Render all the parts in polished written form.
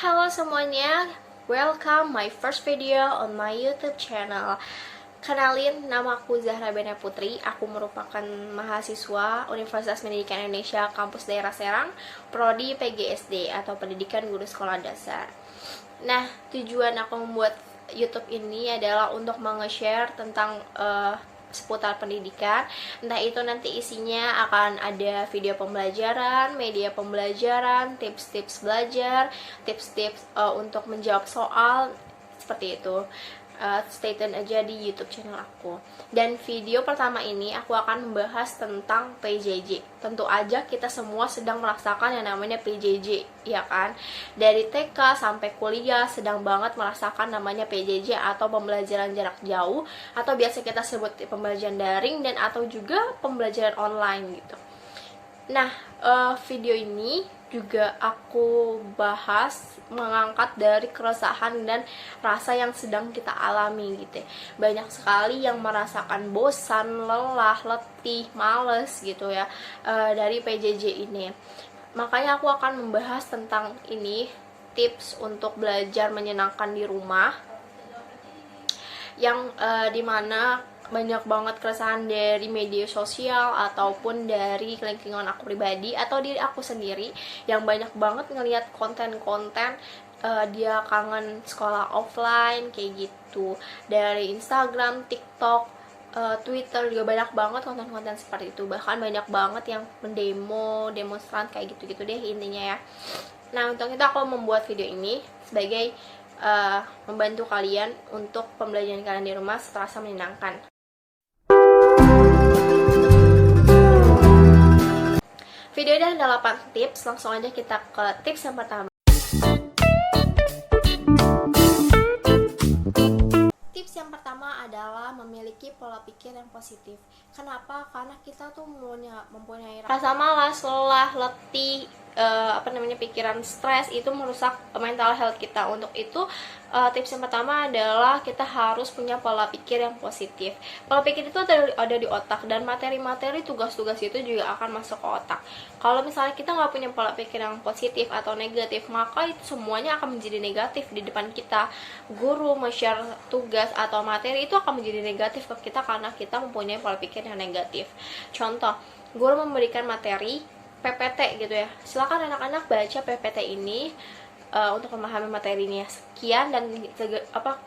Halo semuanya, welcome my first video on my YouTube channel. Kenalin, nama aku Zahra Bena Putri. Aku merupakan mahasiswa Universitas Pendidikan Indonesia Kampus Daerah Serang, Prodi PGSD atau Pendidikan Guru Sekolah Dasar. Nah, tujuan aku membuat YouTube ini adalah untuk menge-share tentang seputar pendidikan. Entah itu nanti isinya akan ada video pembelajaran, media pembelajaran, tips-tips belajar, tips-tips untuk menjawab soal, seperti itu. Stay tune aja di YouTube channel aku. Dan video pertama ini aku akan membahas tentang PJJ. Tentu aja kita semua sedang merasakan yang namanya PJJ, ya kan? Dari TK sampai kuliah sedang banget merasakan namanya PJJ atau pembelajaran jarak jauh, atau biasa kita sebut pembelajaran daring dan atau juga pembelajaran online gitu. Nah, video ini juga aku bahas mengangkat dari keresahan dan rasa yang sedang kita alami gitu. Banyak sekali yang merasakan bosan, lelah, letih, males gitu ya dari PJJ ini. Makanya aku akan membahas tentang ini, tips untuk belajar menyenangkan di rumah, yang dimana banyak banget keresahan dari media sosial ataupun dari lingkungan aku pribadi atau diri aku sendiri yang banyak banget ngelihat konten-konten dia kangen sekolah offline kayak gitu dari Instagram, TikTok, Twitter juga banyak banget konten-konten seperti itu. Bahkan banyak banget yang mendemo, demonstran kayak gitu-gitu deh intinya ya. Nah, untuk itu aku membuat video ini sebagai membantu kalian untuk pembelajaran kalian di rumah terasa menyenangkan. Video ini ada 8 tips, langsung aja kita ke tips yang pertama. Tips yang pertama adalah memiliki pola pikir yang positif. Kenapa? Karena kita tuh mempunyai rasa malas, lelah, letih, pikiran stres itu merusak mental health kita. Untuk itu tips yang pertama adalah kita harus punya pola pikir yang positif. Pola pikir itu ada di otak, dan materi-materi tugas-tugas itu juga akan masuk ke otak. Kalau misalnya kita nggak punya pola pikir yang positif atau negatif, maka itu semuanya akan menjadi negatif di depan kita. Guru share tugas atau materi itu akan menjadi negatif ke kita karena kita mempunyai pola pikir yang negatif. Contoh, guru memberikan materi PPT gitu ya. Silakan anak-anak baca PPT ini untuk memahami materinya. Sekian dan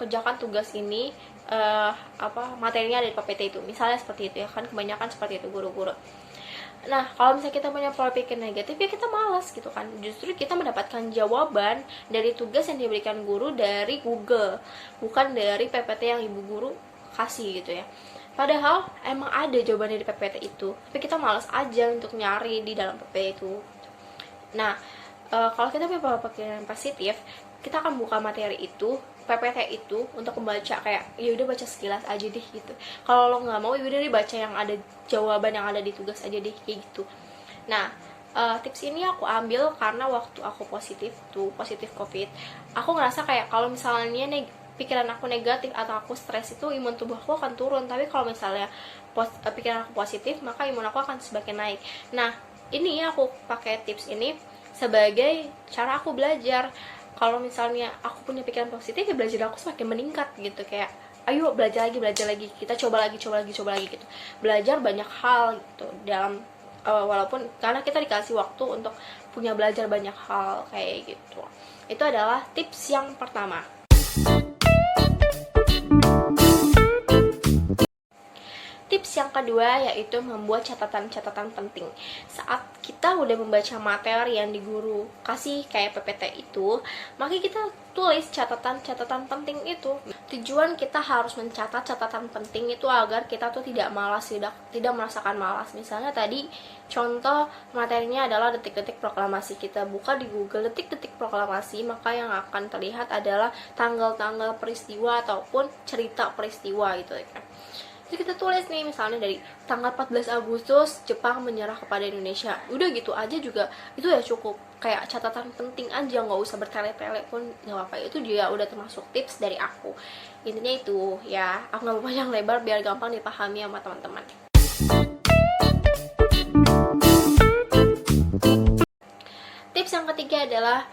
kerjakan tugas ini materinya dari PPT itu. Misalnya seperti itu ya, kan kebanyakan seperti itu guru-guru. Nah, kalau misalnya kita punya pola pikir negatif, ya kita malas gitu kan. Justru kita mendapatkan jawaban dari tugas yang diberikan guru dari Google, bukan dari PPT yang ibu guru kasih gitu ya. Padahal emang ada jawaban dari PPT itu, tapi kita malas aja untuk nyari di dalam PPT itu. Nah, kalau kita punya pola pikir yang positif, kita akan buka materi itu, PPT itu untuk membaca kayak ya udah baca sekilas aja deh gitu. Kalau lo nggak mau, ya udah baca yang ada jawaban yang ada di tugas aja deh kayak gitu. Nah, tips ini aku ambil karena waktu aku positif COVID, aku ngerasa kayak kalau misalnya pikiran aku negatif atau aku stres itu imun tubuh aku akan turun. Tapi kalau misalnya pikiran aku positif, maka imun aku akan semakin naik. Nah, ini aku pakai tips ini sebagai cara aku belajar. Kalau misalnya aku punya pikiran positif, ya belajar aku semakin meningkat gitu. Kayak ayo belajar lagi, kita coba lagi gitu. Belajar banyak hal gitu dalam walaupun karena kita dikasih waktu untuk punya belajar banyak hal kayak gitu. Itu adalah tips yang pertama. Tips yang kedua yaitu membuat catatan-catatan penting. Saat kita udah membaca materi yang di guru kasih kayak PPT itu, maka kita tulis catatan-catatan penting itu. Tujuan kita harus mencatat catatan penting itu agar kita tuh tidak malas, tidak merasakan malas. Misalnya tadi contoh materinya adalah detik-detik proklamasi. Kita buka di Google detik-detik proklamasi, maka yang akan terlihat adalah tanggal-tanggal peristiwa ataupun cerita peristiwa gitu ya kan. Jadi kita tulis nih misalnya dari tanggal 14 Agustus Jepang menyerah kepada Indonesia. Udah gitu aja juga itu ya cukup, kayak catatan penting aja, nggak usah bertele-tele pun nggak apa-apa. Itu juga udah termasuk tips dari aku. Intinya itu ya, aku nggak mau panjang lebar biar gampang dipahami sama teman-teman. Tips yang ketiga adalah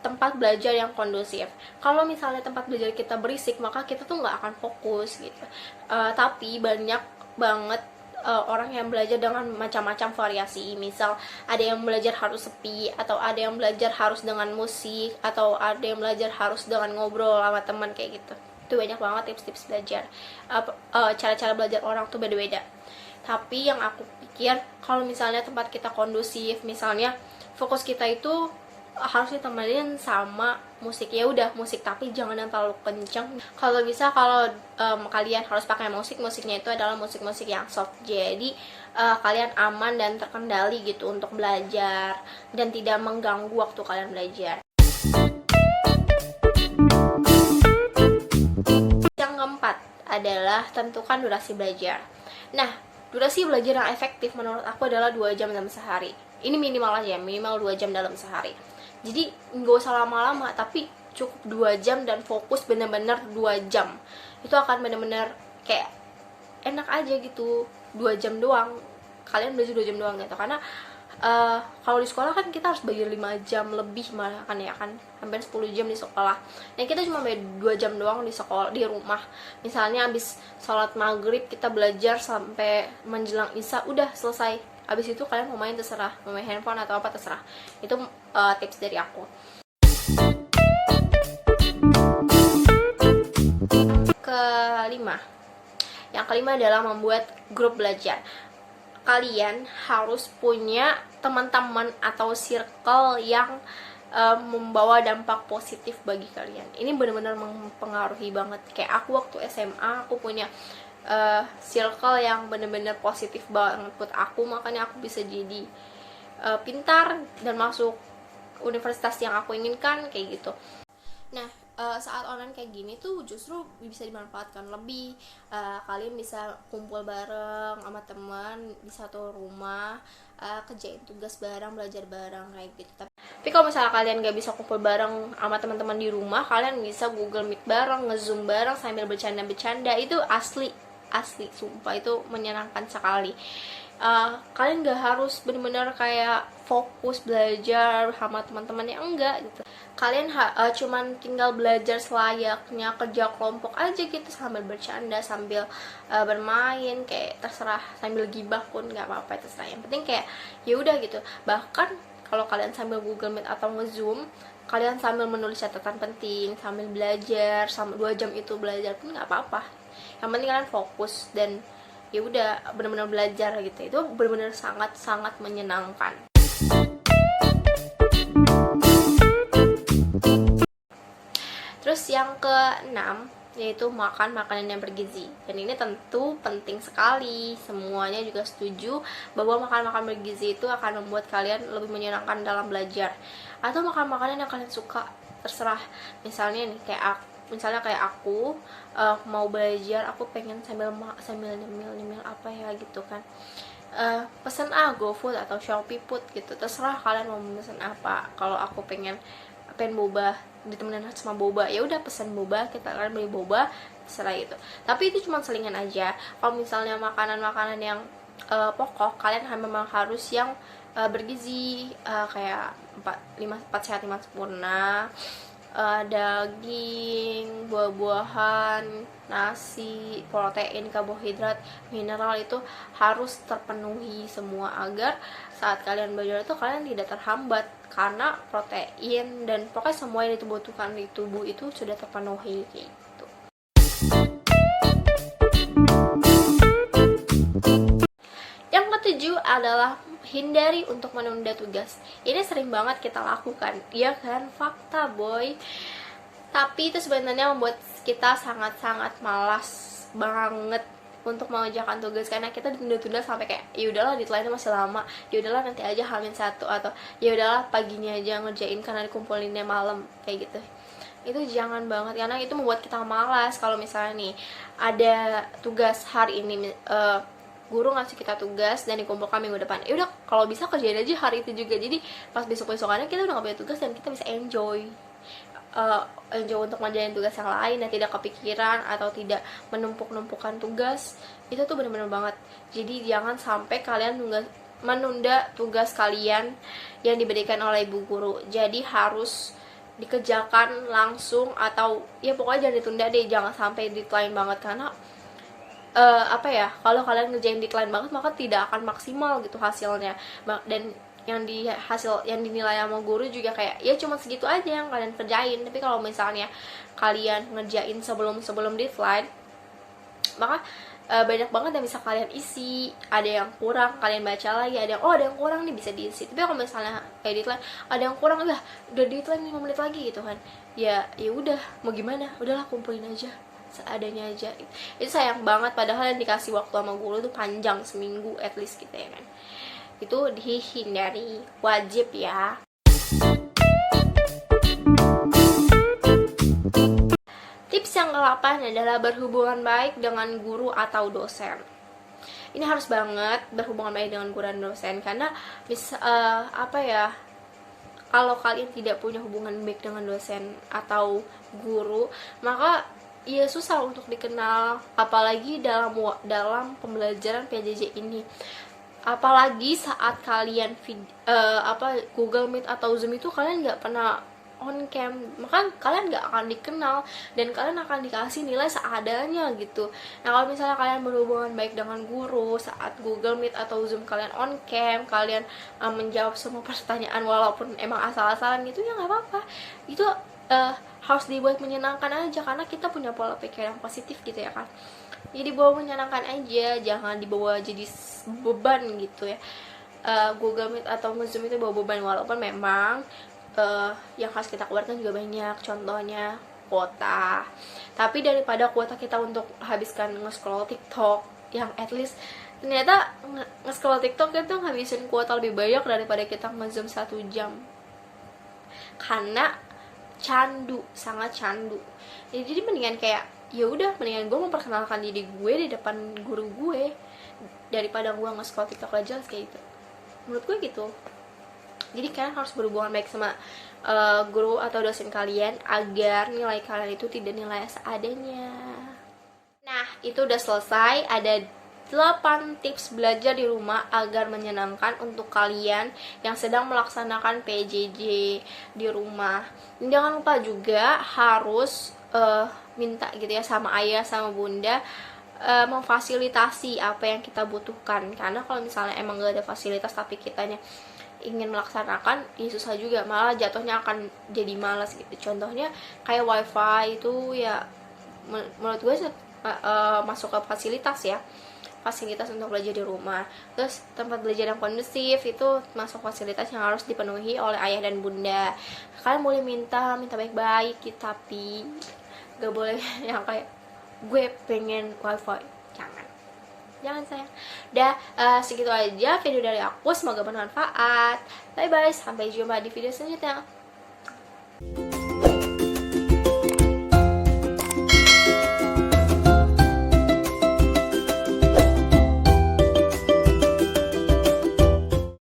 tempat belajar yang kondusif. Kalau misalnya tempat belajar kita berisik, maka kita tuh nggak akan fokus gitu. Tapi banyak banget orang yang belajar dengan macam-macam variasi. Misal ada yang belajar harus sepi, atau ada yang belajar harus dengan musik, atau ada yang belajar harus dengan ngobrol sama teman kayak gitu. Itu banyak banget tips-tips belajar. Cara-cara belajar orang tuh beda-beda. Tapi yang aku pikir, kalau misalnya tempat kita kondusif, misalnya fokus kita itu harus ditemenin sama musik, ya udah musik, tapi jangan yang terlalu kenceng. Kalau bisa, kalau kalian harus pakai musiknya itu adalah musik-musik yang soft, jadi kalian aman dan terkendali gitu untuk belajar dan tidak mengganggu waktu kalian belajar. Yang keempat adalah tentukan durasi belajar. Nah, durasi belajar yang efektif menurut aku adalah 2 jam dalam sehari. Ini minimal aja, minimal 2 jam dalam sehari. Jadi nggak usah lama-lama, tapi cukup 2 jam dan fokus bener-bener 2 jam. Itu akan bener-bener kayak enak aja gitu. 2 jam doang, kalian belajar 2 jam doang gitu. Karena kalau di sekolah kan kita harus belajar 5 jam lebih malah kan, ya kan, hampir 10 jam di sekolah. Nah, kita cuma belajar 2 jam doang di sekolah, di rumah. Misalnya habis sholat maghrib kita belajar sampai menjelang isya, udah selesai. Abis itu kalian mau main terserah, mau main handphone atau apa terserah. Itu tips dari aku. Yang kelima adalah membuat grup belajar. Kalian harus punya teman-teman atau circle yang membawa dampak positif bagi kalian. Ini benar-benar mempengaruhi banget. Kayak aku waktu SMA, aku punya circle yang bener-bener positif banget buat aku, makanya aku bisa jadi pintar dan masuk universitas yang aku inginkan kayak gitu. Nah, saat online kayak gini tuh justru bisa dimanfaatkan lebih. Kalian bisa kumpul bareng sama teman di satu rumah, kerjain tugas bareng, belajar bareng kayak gitu. Tapi kalau misalnya kalian gak bisa kumpul bareng sama teman-teman di rumah, kalian bisa Google Meet bareng, nge-zoom bareng sambil bercanda-bercanda. Itu asli, sumpah itu menyenangkan sekali. Kalian gak harus benar-benar kayak fokus belajar sama teman-temannya, enggak gitu. Kalian cuman tinggal belajar selayaknya kerja kelompok aja gitu, sambil bercanda, sambil bermain, kayak terserah, sambil gibah pun nggak apa-apa, terserah. Yang penting kayak ya udah gitu. Bahkan kalau kalian sambil Google Meet atau nge-zoom, kalian sambil menulis catatan penting, sambil belajar, sampai 2 jam itu belajar pun nggak apa-apa. Yang penting kalian fokus dan ya udah benar-benar belajar gitu. Itu benar-benar sangat-sangat menyenangkan. Terus yang keenam yaitu makan makanan yang bergizi. Dan ini tentu penting sekali. Semuanya juga setuju bahwa makan makanan bergizi itu akan membuat kalian lebih menyenangkan dalam belajar. Atau makan makanan yang kalian suka, terserah. Misalnya nih kayak aku mau belajar, aku pengen sambil nyemil apa ya gitu kan, pesen GoFood atau Shopee Food gitu, terserah kalian mau pesen apa. Kalau aku pengen boba ditemenin sama boba, ya udah pesen boba, kita akan beli boba, terserah gitu. Tapi itu cuma selingan aja. Kalau misalnya makanan-makanan yang pokok, kalian memang harus yang bergizi, kayak 4 sehat 5 sempurna, daging, buah-buahan, nasi, protein, karbohidrat, mineral itu harus terpenuhi semua agar saat kalian belajar itu kalian tidak terhambat, karena protein dan pokoknya semua yang dibutuhkan di tubuh itu sudah terpenuhi gitu. Yang ketujuh adalah hindari untuk menunda tugas. Ini sering banget kita lakukan, ya kan? Fakta boy. Tapi itu sebenarnya membuat kita sangat-sangat malas banget untuk mengerjakan tugas, karena kita ditunda-tunda sampai kayak ya udahlah deadline-nya masih lama, ya udahlah nanti aja H-1, atau ya udahlah paginya aja ngerjain karena dikumpulinnya malam kayak gitu. Itu jangan banget, karena itu membuat kita malas. Kalau misalnya nih ada tugas hari ini, guru ngasih kita tugas dan dikumpulkan minggu depan, ya udah kalau bisa kerjain aja hari itu juga. Jadi pas besok-besokannya kita udah gak punya tugas dan kita bisa enjoy untuk mengerjain tugas yang lain dan tidak kepikiran atau tidak menumpuk-numpukan tugas. Itu tuh bener-bener banget. Jadi jangan sampai kalian menunda tugas kalian yang diberikan oleh ibu guru. Jadi harus dikerjakan langsung, atau ya pokoknya jangan ditunda deh, jangan sampai deadline banget. Karena apa ya, kalau kalian ngerjain deadline banget maka tidak akan maksimal gitu hasilnya. Dan yang dinilai sama guru juga kayak ya cuma segitu aja yang kalian kerjain. Tapi kalau misalnya kalian ngerjain sebelum deadline, maka banyak banget yang bisa kalian isi. Ada yang kurang kalian baca lagi, ada yang kurang nih bisa diisi. Tapi kalau misalnya kayak deadline ada yang kurang, udah deadline 5 menit lagi gitu kan, ya udah mau gimana, udahlah kumpulin aja seadanya aja. Itu sayang banget, padahal yang dikasih waktu sama guru tuh panjang, seminggu at least gitu ya kan. Itu dihindari, wajib ya. Tips yang ke-8 adalah berhubungan baik dengan guru atau dosen. Ini harus banget berhubungan baik dengan guru dan dosen, karena apa ya, kalau kalian tidak punya hubungan baik dengan dosen atau guru, maka ya susah untuk dikenal, apalagi dalam pembelajaran PJJ ini. Apalagi saat kalian Google Meet atau Zoom itu kalian nggak pernah on cam, maka kalian nggak akan dikenal dan kalian akan dikasih nilai seadanya gitu. Nah, kalau misalnya kalian berhubungan baik dengan guru saat Google Meet atau Zoom, kalian on cam, kalian menjawab semua pertanyaan walaupun emang asal-asalan gitu, ya nggak apa-apa. Itu harus dibuat menyenangkan aja, karena kita punya pola pikir yang positif gitu ya kan. Jadi bawa menyenangkan aja, jangan dibawa jadi beban gitu ya. Google Meet atau Zoom itu bawa beban, walaupun memang yang harus kita keluarkan juga banyak, contohnya kuota. Tapi daripada kuota kita untuk habiskan nge-scroll TikTok, yang at least ternyata nge-scroll TikTok itu ngabisin kuota lebih banyak daripada kita nge-Zoom 1 jam, karena candu, sangat candu. Jadi mendingan kayak ya udah, mendingan gue memperkenalkan diri gue di depan guru gue daripada gue nge-scroll TikTok aja kayak gitu. Menurut gue gitu. Jadi kalian harus berhubungan baik sama guru atau dosen kalian agar nilai kalian itu tidak nilai seadanya. Nah, itu udah selesai. Ada 8 tips belajar di rumah agar menyenangkan untuk kalian yang sedang melaksanakan PJJ di rumah. Dan jangan lupa juga harus minta gitu ya sama ayah sama bunda memfasilitasi apa yang kita butuhkan. Karena kalau misalnya emang gak ada fasilitas tapi kitanya ingin melaksanakan, ya susah juga, malah jatuhnya akan jadi malas gitu. Contohnya kayak wifi itu ya menurut gue masuk ke fasilitas ya, fasilitas untuk belajar di rumah. Terus tempat belajar yang kondusif itu masuk fasilitas yang harus dipenuhi oleh ayah dan bunda. Kalian boleh minta baik-baik gitu, tapi gak boleh yang kayak gue pengen wifi, jangan sayang. Udah segitu aja video dari aku, semoga bermanfaat. Bye bye, sampai jumpa di video selanjutnya.